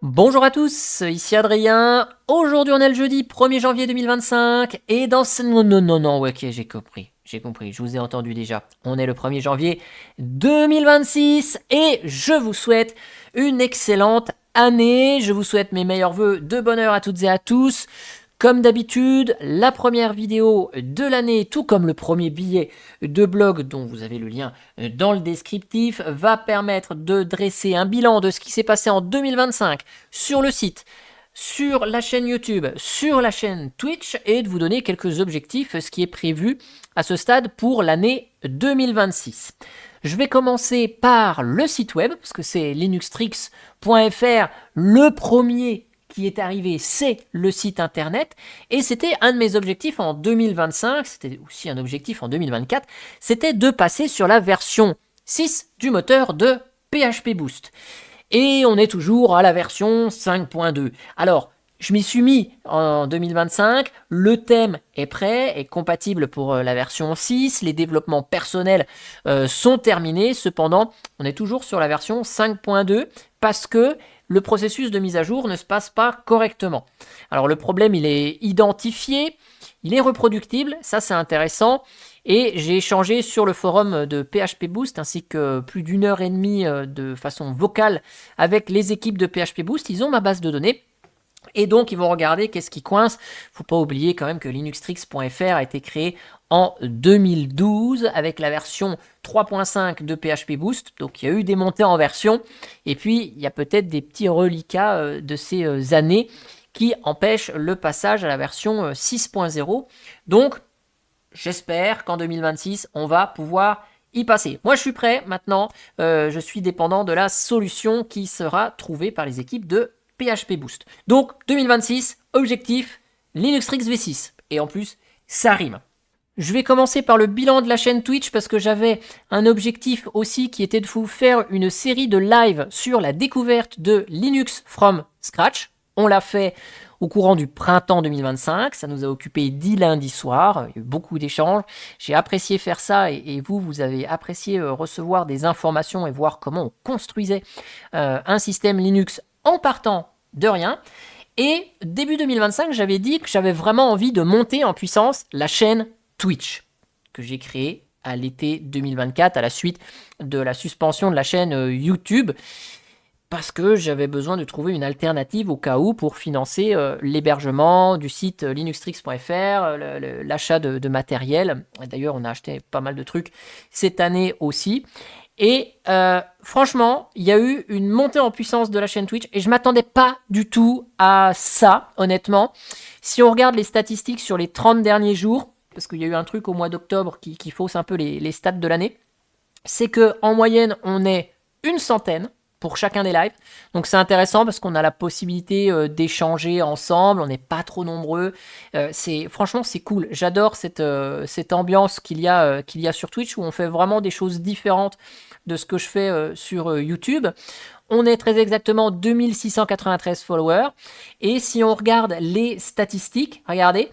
Bonjour à tous, ici Adrien. Aujourd'hui on est le jeudi 1er janvier 2025 et dans ce... Non, ouais, ok, j'ai compris, je vous ai entendu déjà. On est le 1er janvier 2026 et je vous souhaite une excellente année. Je vous souhaite mes meilleurs voeux de bonheur à toutes et à tous. Comme d'habitude, la première vidéo de l'année, tout comme le premier billet de blog dont vous avez le lien dans le descriptif, va permettre de dresser un bilan de ce qui s'est passé en 2025 sur le site, sur la chaîne YouTube, sur la chaîne Twitch et de vous donner quelques objectifs, ce qui est prévu à ce stade pour l'année 2026. Je vais commencer par le site web, parce que c'est linuxtricks.fr, le premier qui est arrivé, c'est le site internet, et c'était un de mes objectifs en 2025, c'était aussi un objectif en 2024, c'était de passer sur la version 6 du moteur de PHP Boost. Et on est toujours à la version 5.2. Alors, je m'y suis mis en 2025, le thème est prêt, est compatible pour la version 6, les développements personnels sont terminés, cependant, on est toujours sur la version 5.2 parce que le processus de mise à jour ne se passe pas correctement. Alors le problème, il est identifié, il est reproductible, ça c'est intéressant, et j'ai échangé sur le forum de PHP Boost ainsi que plus d'1 heure et demie de façon vocale avec les équipes de PHP Boost. Ils ont ma base de données. Et donc, ils vont regarder qu'est-ce qui coince. Faut pas oublier quand même que linuxtricks.fr a été créé en 2012 avec la version 3.5 de PHP Boost. Donc, il y a eu des montées en version. Et puis, il y a peut-être des petits reliquats de ces années qui empêchent le passage à la version 6.0. Donc, j'espère qu'en 2026, on va pouvoir y passer. Moi, je suis prêt maintenant. Je suis dépendant de la solution qui sera trouvée par les équipes de PHP Boost. Donc 2026, objectif Linuxtrix V6. Et en plus, ça rime. Je vais commencer par le bilan de la chaîne Twitch parce que j'avais un objectif aussi qui était de vous faire une série de live sur la découverte de Linux from scratch. On l'a fait au courant du printemps 2025. Ça nous a occupé 10 lundis soirs. Il y a eu beaucoup d'échanges. J'ai apprécié faire ça et vous avez apprécié recevoir des informations et voir comment on construisait un système Linux en partant de rien. Et début 2025, j'avais dit que j'avais vraiment envie de monter en puissance la chaîne Twitch, que j'ai créée à l'été 2024 à la suite de la suspension de la chaîne YouTube, parce que j'avais besoin de trouver une alternative au cas où pour financer l'hébergement du site linuxtricks.fr, l'achat de matériel. D'ailleurs, on a acheté pas mal de trucs cette année aussi. Et franchement, il y a eu une montée en puissance de la chaîne Twitch et je m'attendais pas du tout à ça, honnêtement. Si on regarde les statistiques sur les 30 derniers jours, parce qu'il y a eu un truc au mois d'octobre qui fausse un peu les stats de l'année, c'est qu'en moyenne, on est une centaine pour chacun des lives. Donc c'est intéressant parce qu'on a la possibilité d'échanger ensemble, on n'est pas trop nombreux. Franchement, c'est cool. J'adore cette ambiance qu'il y a sur Twitch où on fait vraiment des choses différentes de ce que je fais sur YouTube. On est très exactement 2693 followers. Et si on regarde les statistiques, regardez,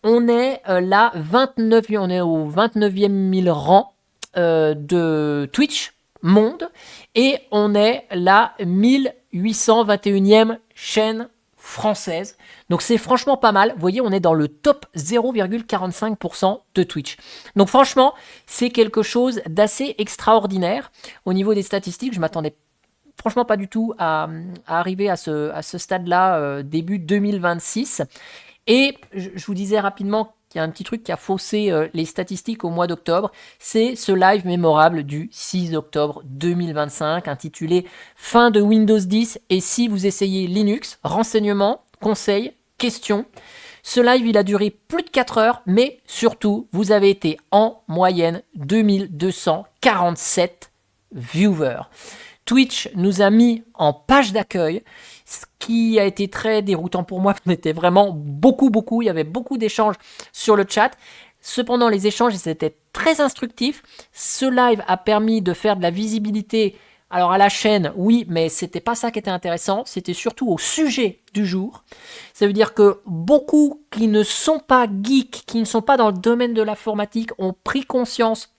on est là, on est au 29e mille rang de Twitch monde et on est la 1821e chaîne française. Donc c'est franchement pas mal. Vous voyez, on est dans le top 0,45% de Twitch. Donc franchement, c'est quelque chose d'assez extraordinaire au niveau des statistiques. Je m'attendais franchement pas du tout à arriver à ce stade-là début 2026. Et je vous disais rapidement qu'il y a un petit truc qui a faussé les statistiques au mois d'octobre, c'est ce live mémorable du 6 octobre 2025 intitulé Fin de Windows 10 et si vous essayez Linux, renseignements, conseils, questions. Ce live, il a duré plus de 4 heures, mais surtout, vous avez été en moyenne 2247 viewers. Twitch nous a mis en page d'accueil, ce qui a été très déroutant pour moi. On était vraiment beaucoup, il y avait beaucoup d'échanges sur le chat. Cependant, les échanges, étaient très instructifs. Ce live a permis de faire de la visibilité. Alors à la chaîne, oui, mais c'était pas ça qui était intéressant, c'était surtout au sujet du jour. Ça veut dire que beaucoup qui ne sont pas geeks, qui ne sont pas dans le domaine de l'informatique, ont pris conscience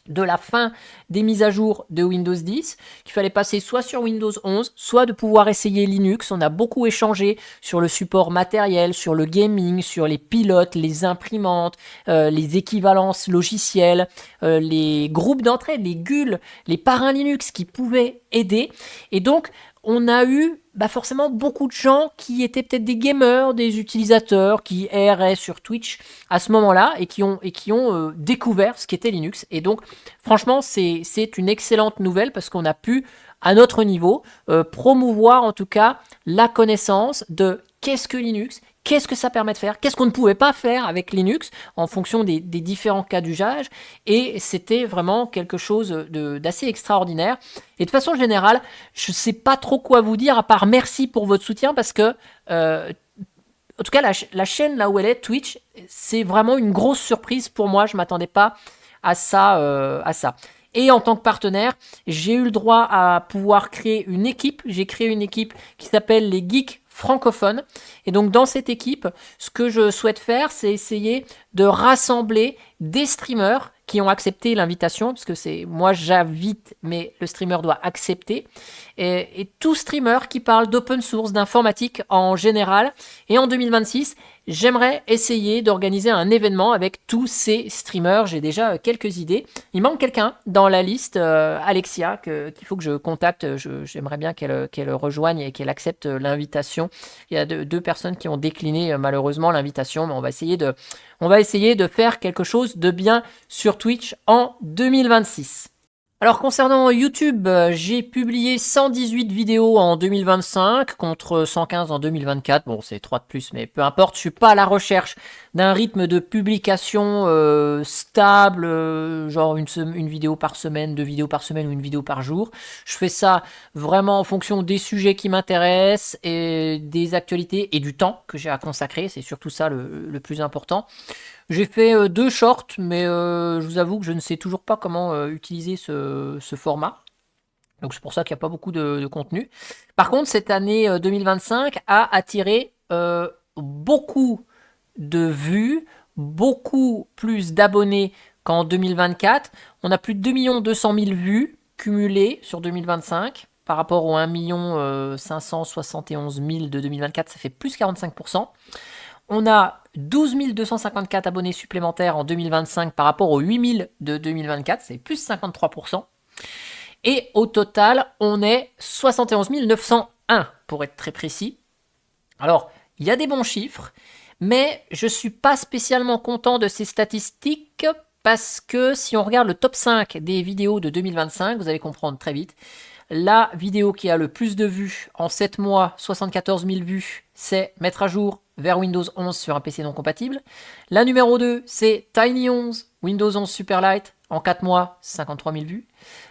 de la fin des mises à jour de Windows 10, qu'il fallait passer soit sur Windows 11, soit de pouvoir essayer Linux. On a beaucoup échangé sur le support matériel, sur le gaming, sur les pilotes, les imprimantes, les équivalences logicielles, les groupes d'entraide, les GUL, les parrains Linux qui pouvaient aider. Et donc, on a eu forcément beaucoup de gens qui étaient peut-être des gamers, des utilisateurs qui erraient sur Twitch à ce moment-là et qui ont découvert ce qu'était Linux. Et donc, franchement, c'est une excellente nouvelle parce qu'on a pu, à notre niveau, promouvoir en tout cas la connaissance de qu'est-ce que Linux, qu'est-ce que ça permet de faire, qu'est-ce qu'on ne pouvait pas faire avec Linux en fonction des différents cas d'usage. Et c'était vraiment quelque chose d'assez extraordinaire. Et de façon générale, je ne sais pas trop quoi vous dire à part merci pour votre soutien parce que, en tout cas, la chaîne là où elle est, Twitch, c'est vraiment une grosse surprise pour moi. Je ne m'attendais pas à ça. Et en tant que partenaire, j'ai eu le droit à pouvoir créer une équipe. J'ai créé une équipe qui s'appelle les Geeks francophones. Et donc dans cette équipe, ce que je souhaite faire, c'est essayer de rassembler des streamers qui ont accepté l'invitation, parce que c'est moi j'invite, mais le streamer doit accepter, et tout streamer qui parle d'open source, d'informatique en général. Et en 2026, j'aimerais essayer d'organiser un événement avec tous ces streamers. J'ai déjà quelques idées. Il manque quelqu'un dans la liste, Alexia, qu'il faut que je contacte. J'aimerais bien qu'elle rejoigne et qu'elle accepte l'invitation. Il y a deux personnes qui ont décliné malheureusement l'invitation, mais on va essayer de faire quelque chose de bien sur Twitch en 2026. Alors concernant YouTube, j'ai publié 118 vidéos en 2025 contre 115 en 2024. Bon, c'est 3 de plus, mais peu importe. Je suis pas à la recherche d'un rythme de publication stable, genre une vidéo par semaine, 2 vidéos par semaine ou une vidéo par jour. Je fais ça vraiment en fonction des sujets qui m'intéressent et des actualités et du temps que j'ai à consacrer. C'est surtout ça le plus important. J'ai fait 2 shorts, mais je vous avoue que je ne sais toujours pas comment utiliser ce format. Donc c'est pour ça qu'il n'y a pas beaucoup de contenu. Par contre, cette année 2025 a attiré beaucoup de vues, beaucoup plus d'abonnés qu'en 2024. On a plus de 2 200 000 vues cumulées sur 2025 par rapport aux 1 571 000 de 2024. Ça fait plus 45%. On a 12 254 abonnés supplémentaires en 2025 par rapport aux 8 000 de 2024, c'est plus 53%. Et au total, on est 71 901 pour être très précis. Alors, il y a des bons chiffres, mais je ne suis pas spécialement content de ces statistiques parce que si on regarde le top 5 des vidéos de 2025, vous allez comprendre très vite. La vidéo qui a le plus de vues en 7 mois, 74 000 vues, c'est mettre à jour vers Windows 11 sur un PC non compatible. La numéro 2, c'est Tiny 11, Windows 11 Superlight, en 4 mois, 53 000 vues.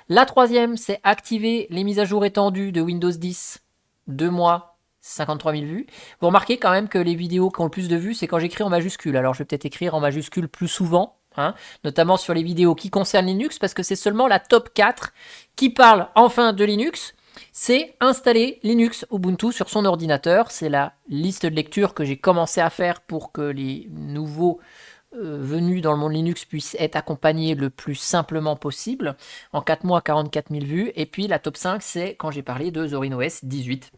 La troisième, c'est activer les mises à jour étendues de Windows 10, 2 mois, 53 000 vues. Vous remarquez quand même que les vidéos qui ont le plus de vues, c'est quand j'écris en majuscule. Alors je vais peut-être écrire en majuscule plus souvent, notamment sur les vidéos qui concernent Linux, parce que c'est seulement la top 4 qui parle enfin de Linux. C'est installer Linux Ubuntu sur son ordinateur. C'est la liste de lecture que j'ai commencé à faire pour que les nouveaux venus dans le monde Linux puissent être accompagnés le plus simplement possible. En 4 mois, 44 000 vues. Et puis la top 5, c'est quand j'ai parlé de Zorin OS 18.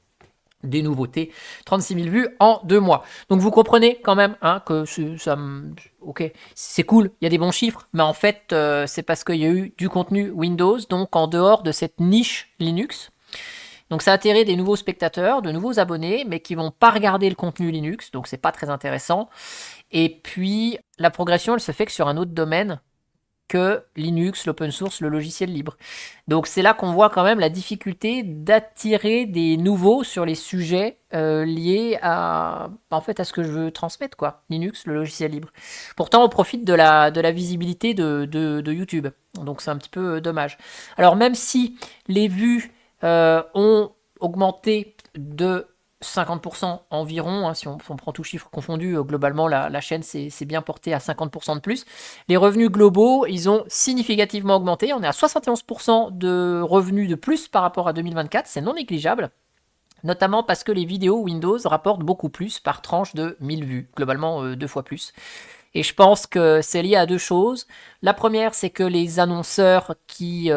Des nouveautés, 36 000 vues en 2 mois. Donc vous comprenez quand même que ça, ok, c'est cool, il y a des bons chiffres, mais en fait c'est parce qu'il y a eu du contenu Windows, donc en dehors de cette niche Linux. Donc ça a attiré des nouveaux spectateurs, de nouveaux abonnés, mais qui vont pas regarder le contenu Linux, donc c'est pas très intéressant. Et puis la progression, elle se fait que sur un autre domaine que Linux, l'open source, le logiciel libre. Donc c'est là qu'on voit quand même la difficulté d'attirer des nouveaux sur les sujets liés à ce que je veux transmettre, quoi. Linux, le logiciel libre. Pourtant on profite de la visibilité de YouTube. Donc c'est un petit peu dommage. Alors même si les vues ont augmenté de 50% environ, si on prend tout chiffre confondu, globalement la chaîne s'est bien portée à 50% de plus. Les revenus globaux, ils ont significativement augmenté, on est à 71% de revenus de plus par rapport à 2024, c'est non négligeable, notamment parce que les vidéos Windows rapportent beaucoup plus par tranche de 1000 vues, globalement 2 fois plus. Et je pense que c'est lié à deux choses. La première, c'est que les annonceurs qui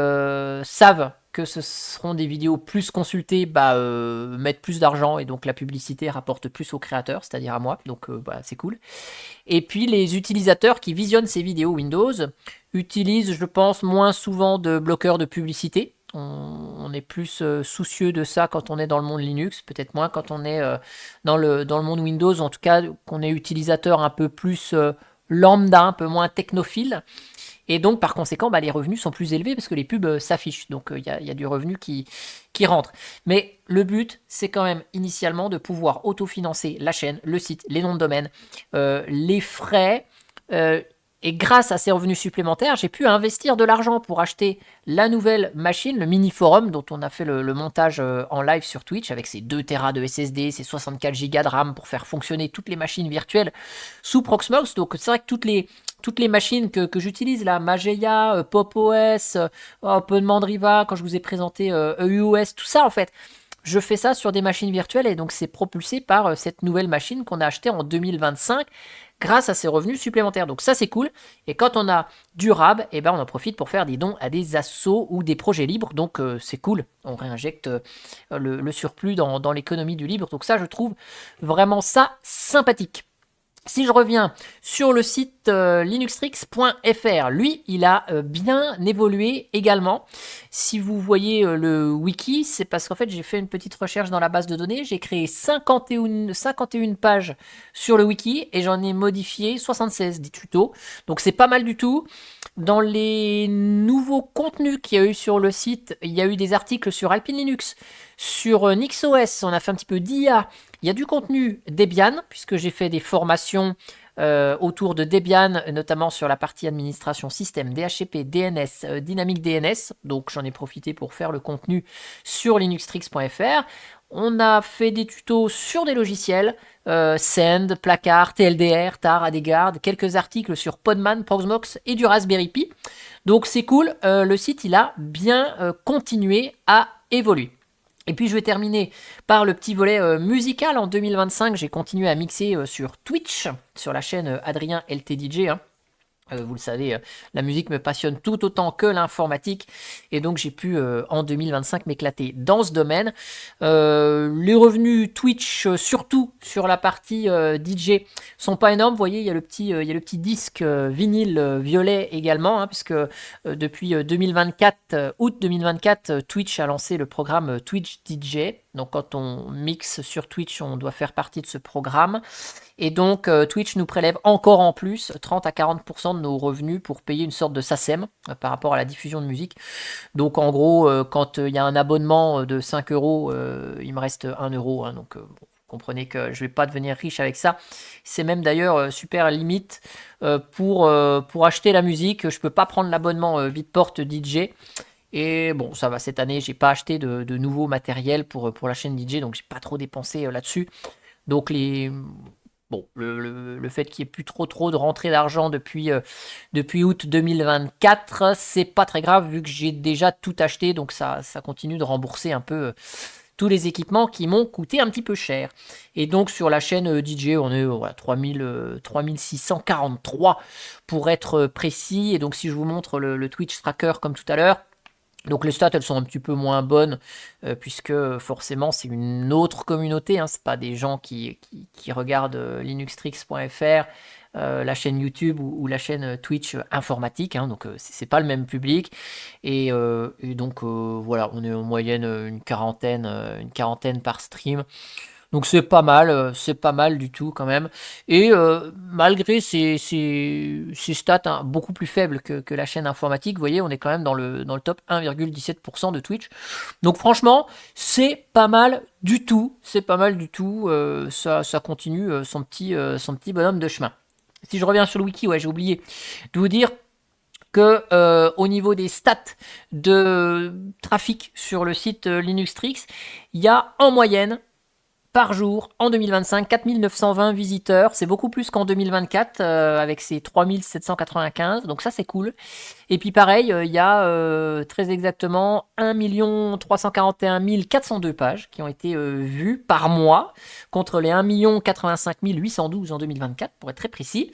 savent que ce seront des vidéos plus consultées, mettent plus d'argent et donc la publicité rapporte plus aux créateurs, c'est-à-dire à moi. Donc c'est cool. Et puis les utilisateurs qui visionnent ces vidéos Windows utilisent, je pense, moins souvent de bloqueurs de publicité. On est plus soucieux de ça quand on est dans le monde Linux, peut-être moins quand on est dans le monde Windows, en tout cas qu'on est utilisateur un peu plus lambda, un peu moins technophile. Et donc, par conséquent, les revenus sont plus élevés parce que les pubs s'affichent. Donc, il y a du revenu qui rentre. Mais le but, c'est quand même initialement de pouvoir autofinancer la chaîne, le site, les noms de domaine, les frais. Et grâce à ces revenus supplémentaires, j'ai pu investir de l'argent pour acheter la nouvelle machine, le mini forum, dont on a fait le montage en live sur Twitch, avec ses 2 Tera de SSD, ses 64 Go de RAM pour faire fonctionner toutes les machines virtuelles sous Proxmox. Donc, c'est vrai que toutes les machines que j'utilise là, Mageia, PopOS, OpenMandriva, quand je vous ai présenté EUOS, tout ça en fait, je fais ça sur des machines virtuelles et donc c'est propulsé par cette nouvelle machine qu'on a achetée en 2025 grâce à ces revenus supplémentaires. Donc ça c'est cool. Et quand on a du RAB, on en profite pour faire des dons à des assos ou des projets libres. Donc c'est cool. On réinjecte le surplus dans l'économie du libre. Donc ça je trouve vraiment ça sympathique. Si je reviens sur le site linuxtrix.fr, lui, il a bien évolué également. Si vous voyez le wiki, c'est parce qu'en fait, j'ai fait une petite recherche dans la base de données. J'ai créé 51 pages sur le wiki et j'en ai modifié 76 des tutos. Donc, c'est pas mal du tout. Dans les nouveaux contenus qu'il y a eu sur le site, il y a eu des articles sur Alpine Linux, sur NixOS, on a fait un petit peu d'IA. Il y a du contenu Debian, puisque j'ai fait des formations autour de Debian, notamment sur la partie administration système, DHCP, DNS, Dynamic DNS. Donc j'en ai profité pour faire le contenu sur linuxtrix.fr. On a fait des tutos sur des logiciels, Send, Placard, TLDR, TAR, AdGuard, quelques articles sur Podman, Proxmox et du Raspberry Pi. Donc c'est cool, le site il a bien continué à évoluer. Et puis je vais terminer par le petit volet musical. En 2025, j'ai continué à mixer sur Twitch, sur la chaîne Adrien LTDJ. Vous le savez, la musique me passionne tout autant que l'informatique et donc j'ai pu en 2025 m'éclater dans ce domaine. Les revenus Twitch, surtout sur la partie DJ, sont pas énormes. Vous voyez, il y a le petit disque vinyle violet également, puisque depuis 2024, août 2024, Twitch a lancé le programme Twitch DJ. Donc quand on mixe sur Twitch, on doit faire partie de ce programme. Et donc Twitch nous prélève encore en plus 30 à 40% de nos revenus pour payer une sorte de SACEM par rapport à la diffusion de musique. Donc en gros, quand il y a un abonnement de 5 euros, il me reste 1 euro. Donc vous comprenez que je ne vais pas devenir riche avec ça. C'est même d'ailleurs super limite pour acheter la musique. Je ne peux pas prendre l'abonnement Beatport DJ. Et bon, ça va, cette année, j'ai pas acheté de nouveau matériel pour la chaîne DJ, donc j'ai pas trop dépensé là-dessus. Donc le fait qu'il n'y ait plus trop de rentrée d'argent depuis août 2024, c'est pas très grave vu que j'ai déjà tout acheté, donc ça continue de rembourser un peu tous les équipements qui m'ont coûté un petit peu cher. Et donc sur la chaîne DJ, on est à 3643 pour être précis. Et donc si je vous montre le Twitch Tracker comme tout à l'heure, donc les stats, elles sont un petit peu moins bonnes, puisque forcément c'est une autre communauté, c'est pas des gens qui regardent linuxtrix.fr, la chaîne YouTube ou la chaîne Twitch informatique, donc c'est pas le même public. Et donc voilà, on est en moyenne une quarantaine par stream. Donc c'est pas mal du tout quand même. Et malgré ces stats beaucoup plus faibles que la chaîne informatique, vous voyez, on est quand même dans le top 1,17% de Twitch. Donc franchement, c'est pas mal du tout. Ça continue son petit bonhomme de chemin. Si je reviens sur le wiki, j'ai oublié de vous dire que au niveau des stats de trafic sur le site Linuxtrix, il y a en moyenne par jour en 2025, 4920 visiteurs, c'est beaucoup plus qu'en 2024 avec ses 3795, donc ça c'est cool. Et puis pareil, il y a très exactement 1 341 402 pages qui ont été vues par mois, contre les 1 085 812 en 2024, pour être très précis.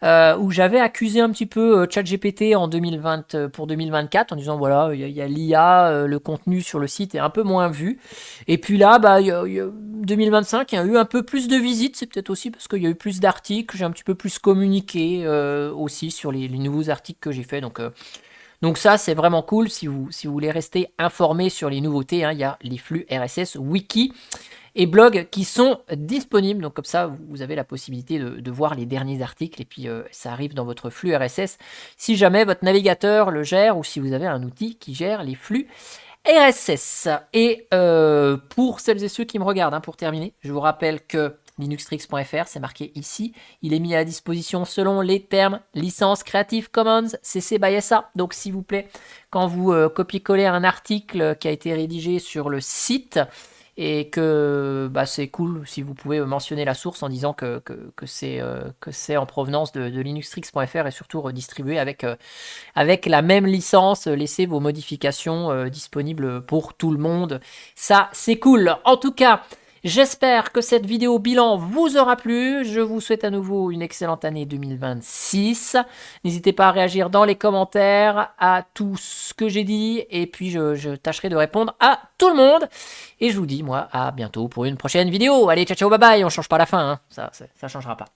Où j'avais accusé un petit peu ChatGPT en 2020, pour 2024 en disant voilà, il y a l'IA, le contenu sur le site est un peu moins vu. Et puis là, 2025, il y a eu un peu plus de visites, c'est peut-être aussi parce qu'il y a eu plus d'articles, j'ai un petit peu plus communiqué aussi sur les nouveaux articles que j'ai fait. Donc ça, c'est vraiment cool si vous voulez rester informé sur les nouveautés. Hein, il y a les flux RSS, wiki et blogs qui sont disponibles. Donc comme ça, vous avez la possibilité de voir les derniers articles et puis ça arrive dans votre flux RSS si jamais votre navigateur le gère ou si vous avez un outil qui gère les flux RSS. Et pour celles et ceux qui me regardent, hein, pour terminer, je vous rappelle que linuxtrix.fr, c'est marqué ici, il est mis à disposition selon les termes licence Creative Commons CC by SA. Donc s'il vous plaît, quand vous copiez-collez un article qui a été rédigé sur le site, et que c'est cool si vous pouvez mentionner la source en disant que c'est en provenance de linuxtrix.fr et surtout redistribué avec la même licence. Laissez vos modifications disponibles pour tout le monde. Ça, c'est cool. En tout cas, j'espère que cette vidéo bilan vous aura plu. Je vous souhaite à nouveau une excellente année 2026. N'hésitez pas à réagir dans les commentaires à tout ce que j'ai dit. Et puis, je tâcherai de répondre à tout le monde. Et je vous dis, moi, à bientôt pour une prochaine vidéo. Allez, ciao, ciao, bye bye. On change pas la fin, hein. Ça changera pas.